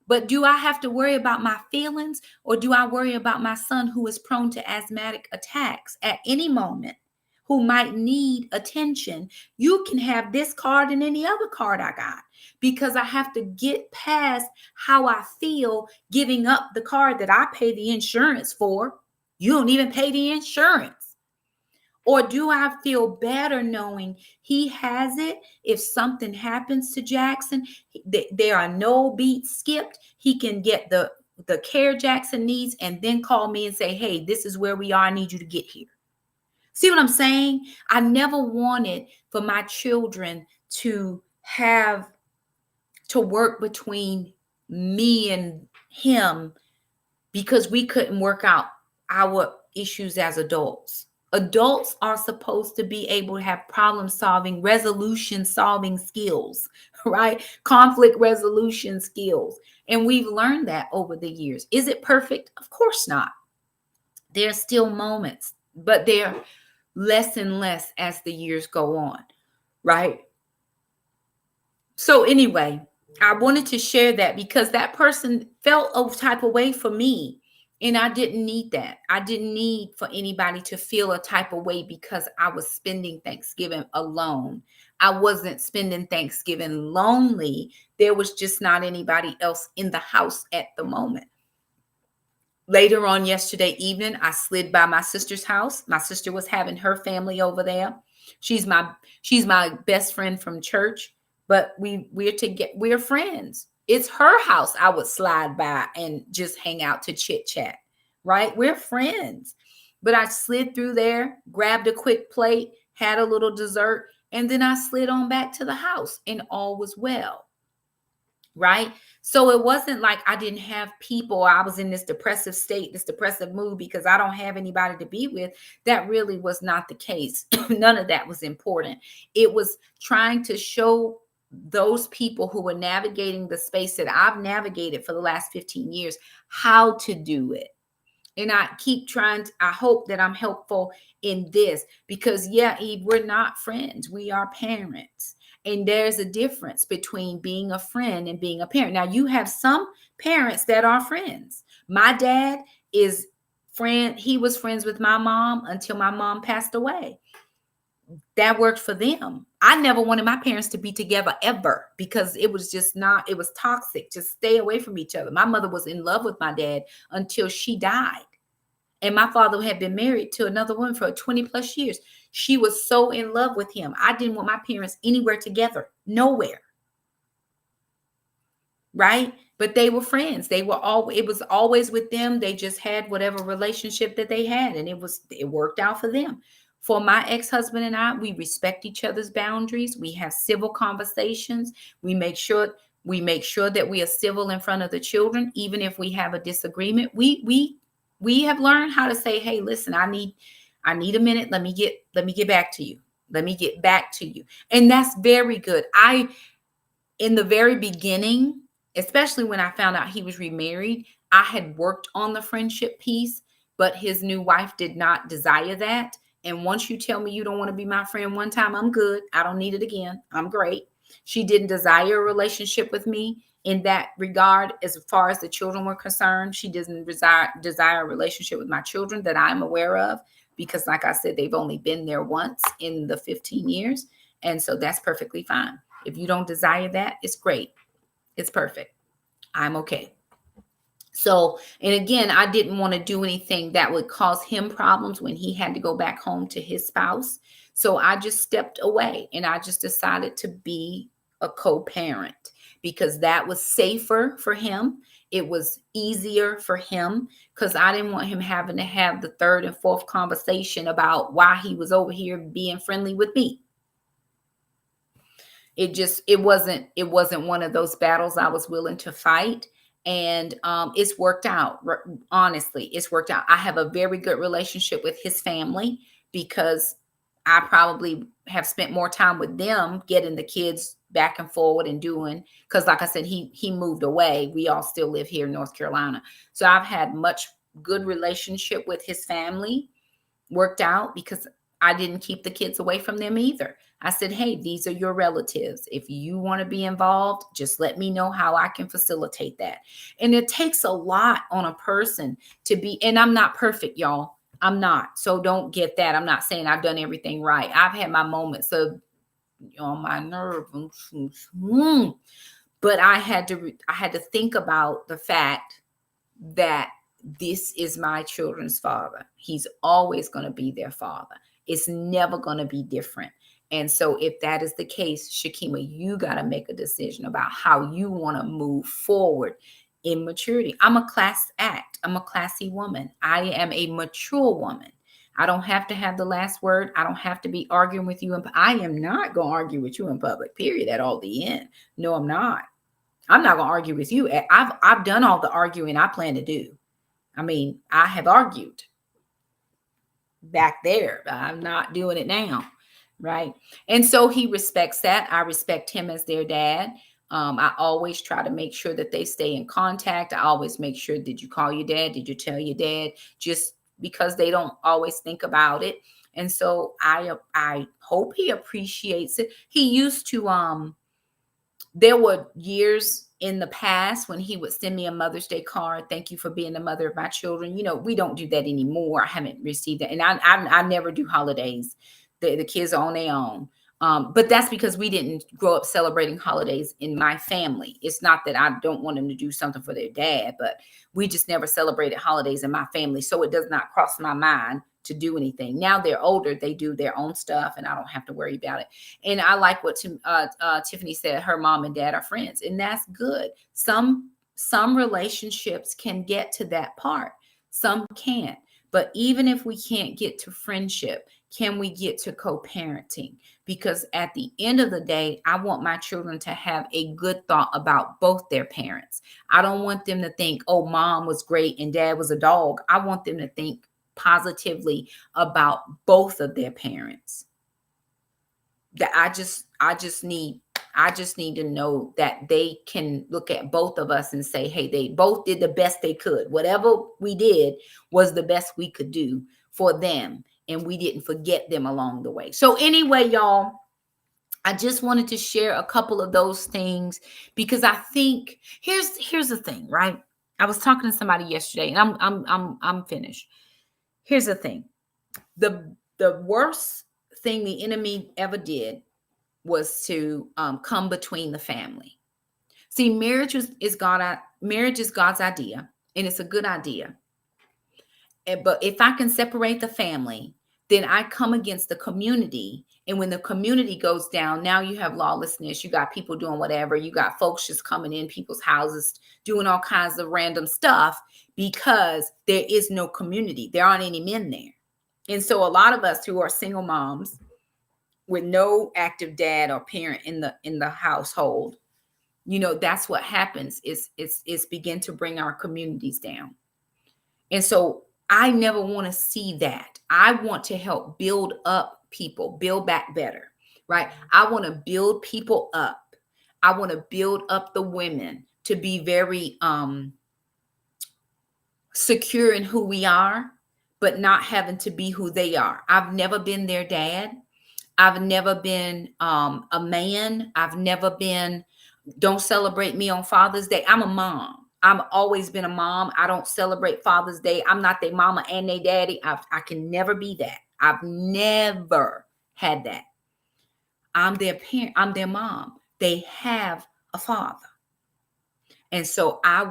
But do I have to worry about my feelings, or do I worry about my son who is prone to asthmatic attacks at any moment, who might need attention? You can have this card and any other card I got, because I have to get past how I feel giving up the card that I pay the insurance for. You don't even pay the insurance. Or do I feel better knowing he has it? If something happens to Jackson, there are no beats skipped. He can get the care Jackson needs and then call me and say, hey, this is where we are. I need you to get here. See what I'm saying? I never wanted for my children to have to work between me and him because we couldn't work out our issues as adults. Adults are supposed to be able to have problem solving, resolution solving skills, right? Conflict resolution skills. And we've learned that over the years. Is it perfect? Of course not. There's still moments, but they're less and less as the years go on, right? So anyway, I wanted to share that because that person felt a type of way for me. And I didn't need that. I didn't need for anybody to feel a type of way because I was spending Thanksgiving alone. I wasn't spending Thanksgiving lonely. There was just not anybody else in the house at the moment. Later on yesterday evening, I slid by my sister's house. My sister was having her family over there. She's my best friend from church, but we're friends. It's her house I would slide by and just hang out to chit chat, right? We're friends. But I slid through there, grabbed a quick plate, had a little dessert, and then I slid on back to the house and all was well, right? So it wasn't like I didn't have people. I was in this depressive state, this depressive mood because I don't have anybody to be with. That really was not the case. None of that was important. It was trying to show those people who were navigating the space that I've navigated for the last 15 years, how to do it. And I keep I hope that I'm helpful in this because Eve, we're not friends. We are parents. And there's a difference between being a friend and being a parent. Now you have some parents that are friends. My dad is he was friends with my mom until my mom passed away. That worked for them. I never wanted my parents to be together ever because it was it was toxic. Just stay away from each other. My mother was in love with my dad until she died. And my father had been married to another woman for 20 plus years. She was so in love with him. I didn't want my parents anywhere together, nowhere. Right? But they were friends. It was always with them. They just had whatever relationship that they had. And it worked out for them. For my ex-husband and I, we respect each other's boundaries. We have civil conversations. We make sure that we are civil in front of the children, even if we have a disagreement. We have learned how to say, hey, listen, I need a minute. Let me get back to you. Let me get back to you. And that's very good. In the very beginning, especially when I found out he was remarried, I had worked on the friendship piece, but his new wife did not desire that. And once you tell me you don't want to be my friend one time, I'm good. I don't need it again. I'm great. She didn't desire a relationship with me in that regard. As far as the children were concerned, she doesn't desire a relationship with my children that I'm aware of, because like I said, they've only been there once in the 15 years. And so that's perfectly fine. If you don't desire that, it's great. It's perfect. I'm okay. So, and again, I didn't want to do anything that would cause him problems when he had to go back home to his spouse. So I just stepped away and I just decided to be a co-parent because that was safer for him. It was easier for him because I didn't want him having to have the third and fourth conversation about why he was over here being friendly with me. It wasn't one of those battles I was willing to fight. And it's worked out. Honestly, it's worked out. I have a very good relationship with his family because I probably have spent more time with them getting the kids back and forward and doing, because like I said, he moved away. We all still live here in North Carolina. So I've had much good relationship with his family. Worked out because I didn't keep the kids away from them either. I said, hey, these are your relatives. If you want to be involved, just let me know how I can facilitate that. And it takes a lot on a person to be, and I'm not perfect, y'all. I'm not. So don't get that. I'm not saying I've done everything right. I've had my moments of on my nerve. But I had to think about the fact that this is my children's father. He's always going to be their father. It's never going to be different. And so if that is the case, Shakema, you got to make a decision about how you want to move forward in maturity. I'm a class act. I'm a classy woman. I am a mature woman. I don't have to have the last word. I don't have to be arguing with you. I am not going to argue with you in public, period, at all the end. No, I'm not. I'm not going to argue with you. I've done all the arguing I plan to do. I mean, I have argued back there. I'm not doing it now. Right. And so he respects that. I respect him as their dad. I always try to make sure that they stay in contact. I always make sure, did you call your dad? Did you tell your dad? Just because they don't always think about it. And so I hope he appreciates it. He used to, there were years in the past when he would send me a Mother's Day card. Thank you for being the mother of my children. You know, we don't do that anymore. I haven't received that. And I never do holidays. The kids are on their own. But that's because we didn't grow up celebrating holidays in my family. It's not that I don't want them to do something for their dad, but we just never celebrated holidays in my family. So it does not cross my mind to do anything. Now they're older, they do their own stuff and I don't have to worry about it. And I like what Tiffany said, her mom and dad are friends, and that's good. Some relationships can get to that part. Some can't. But even if we can't get to friendship, can we get to co-parenting? Because at the end of the day, I want my children to have a good thought about both their parents. I don't want them to think, oh, mom was great and dad was a dog. I want them to think positively about both of their parents. That I just need to know that they can look at both of us and say, hey, they both did the best they could. Whatever we did was the best we could do for them. And we didn't forget them along the way. So anyway, y'all, I just wanted to share a couple of those things because I think here's the thing, right? I was talking to somebody yesterday and I'm finished. Here's the thing. The worst thing the enemy ever did was to come between the family. See, marriage is God's idea, and it's a good idea. But if I can separate the family, then I come against the community. And when the community goes down, now you have lawlessness. You got people doing whatever. You got folks just coming in people's houses, doing all kinds of random stuff because there is no community. There aren't any men there. And so a lot of us who are single moms with no active dad or parent in the household, you know, that's what happens is begin to bring our communities down. And so I never want to see that. I want to help build up people, build back better, right? I want to build people up. I want to build up the women to be very secure in who we are, but not having to be who they are. I've never been their dad. I've never been a man. I've never been, don't celebrate me on Father's Day. I'm a mom. I've always been a mom. I don't celebrate Father's Day. I'm not their mama and their daddy. I can never be that. I've never had that. I'm their parent. I'm their mom. They have a father. And so I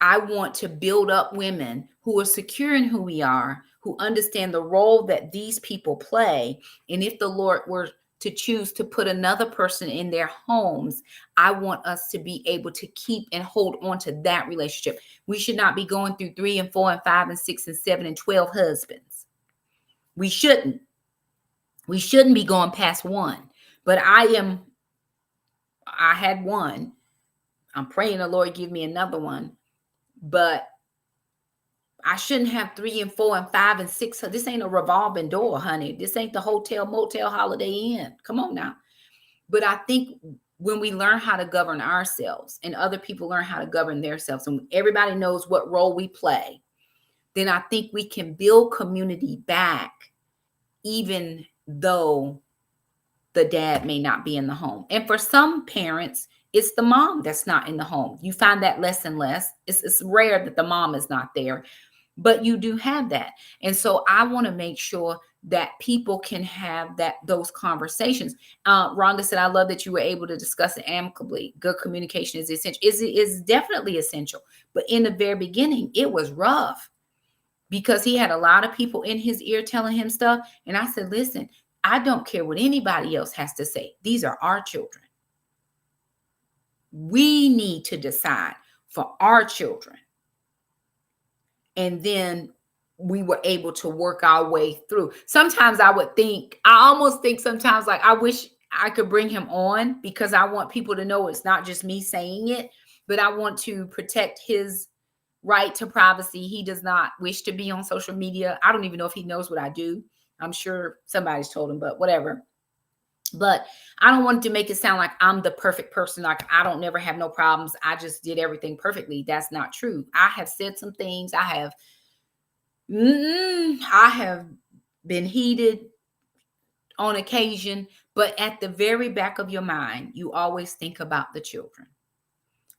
I want to build up women who are secure in who we are, who understand the role that these people play. And if the Lord were to choose to put another person in their homes, I want us to be able to keep and hold on to that relationship. We should not be going through 3 and 4 and 5 and 6 and 7 and 12 husbands. We shouldn't. We shouldn't be going past one. But I had one. I'm praying the Lord give me another one. But I shouldn't have 3 and 4 and 5 and 6. This ain't a revolving door, honey. This ain't the hotel, motel, Holiday Inn. Come on now. But I think when we learn how to govern ourselves and other people learn how to govern themselves, and everybody knows what role we play, then I think we can build community back, even though the dad may not be in the home. And for some parents, it's the mom that's not in the home. You find that less and less. It's rare that the mom is not there, but you do have that. And so I want to make sure that people can have those conversations. Rhonda said, I love that you were able to discuss it amicably. Good communication is essential. Is definitely essential. But in the very beginning, it was rough because he had a lot of people in his ear telling him stuff. And I said, listen, I don't care what anybody else has to say. These are our children. We need to decide for our children. And then we were able to work our way through. Sometimes I almost think sometimes like I wish I could bring him on because I want people to know it's not just me saying it, but I want to protect his right to privacy. He does not wish to be on social media. I don't even know if he knows what I do. I'm sure somebody's told him, but whatever. But I don't want to make it sound like I'm the perfect person. Like I don't never have no problems. I just did everything perfectly. That's not true. I have said some things. I have been heated on occasion, but at the very back of your mind, you always think about the children.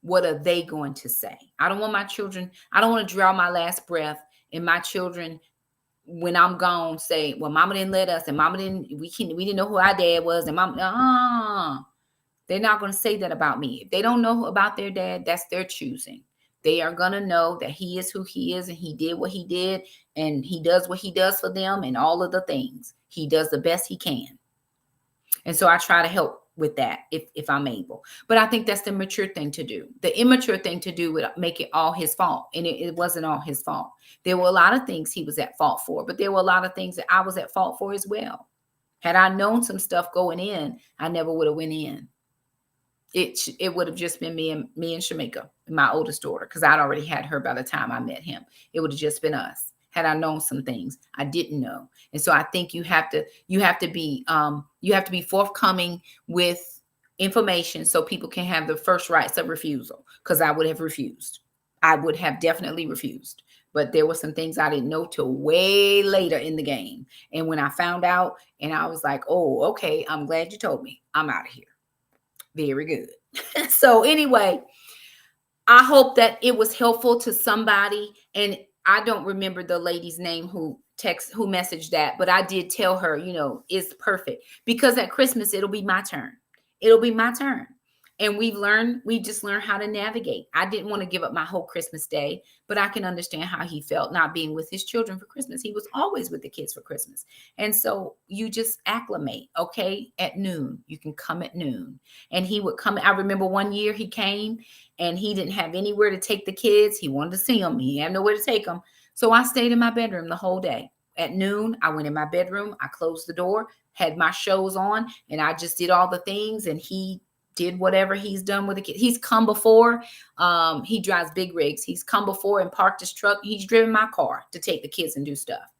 What are they going to say? I don't want to draw my last breath and my children, when I'm gone, say, well, mama didn't let us, and we didn't know who our dad was. And mom, they're not going to say that about me. If they don't know about their dad, that's their choosing. They are going to know that he is who he is and he did what he did and he does what he does for them and all of the things. He does the best he can. And so I try to help with that if I'm able. But I think that's the mature thing to do. The immature thing to do would make it all his fault. And it wasn't all his fault. There were a lot of things he was at fault for, but there were a lot of things that I was at fault for as well. Had I known some stuff going in, I never would have went in. It would have just been me and Shakema, my oldest daughter, because I'd already had her by the time I met him. It would have just been us. Had I known some things I didn't know. And so I think you have to be forthcoming with information so people can have the first rights of refusal. Because I would have refused. I would have definitely refused. But there were some things I didn't know till way later in the game. And when I found out, and I was like, oh, okay, I'm glad you told me. I'm out of here. Very good. So anyway, I hope that it was helpful to somebody. And I don't remember the lady's name who messaged that, but I did tell her, it's perfect because at Christmas, it'll be my turn. It'll be my turn. And we just learned how to navigate. I didn't want to give up my whole Christmas day, but I can understand how he felt not being with his children for Christmas. He was always with the kids for Christmas. And so you just acclimate, okay? At noon, you can come at noon. And he would come. I remember one year he came and he didn't have anywhere to take the kids. He wanted to see them. He had nowhere to take them. So I stayed in my bedroom the whole day. At noon, I went in my bedroom. I closed the door, had my shows on, and I just did all the things. And he did whatever he's done with the kids. He's come before. He drives big rigs. He's come before and parked his truck. He's driven my car to take the kids and do stuff.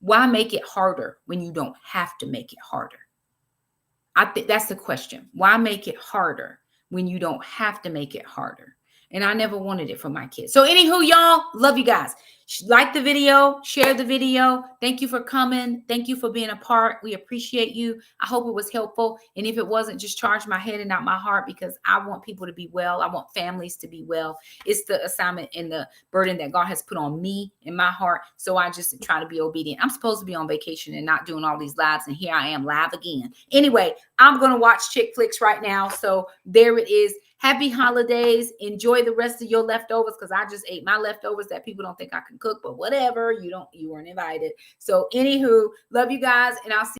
Why make it harder when you don't have to make it harder? I think that's the question. Why make it harder when you don't have to make it harder? And I never wanted it for my kids. So anywho, y'all, love you guys. Like the video, share the video. Thank you for coming. Thank you for being a part. We appreciate you. I hope it was helpful. And if it wasn't, just charge my head and not my heart, because I want people to be well. I want families to be well. It's the assignment and the burden that God has put on me in my heart. So I just try to be obedient. I'm supposed to be on vacation and not doing all these lives. And here I am live again. Anyway, I'm going to watch chick flicks right now. So there it is. Happy holidays. Enjoy the rest of your leftovers, because I just ate my leftovers that people don't think I can cook, but whatever. You weren't invited. So anywho, love you guys, and I'll see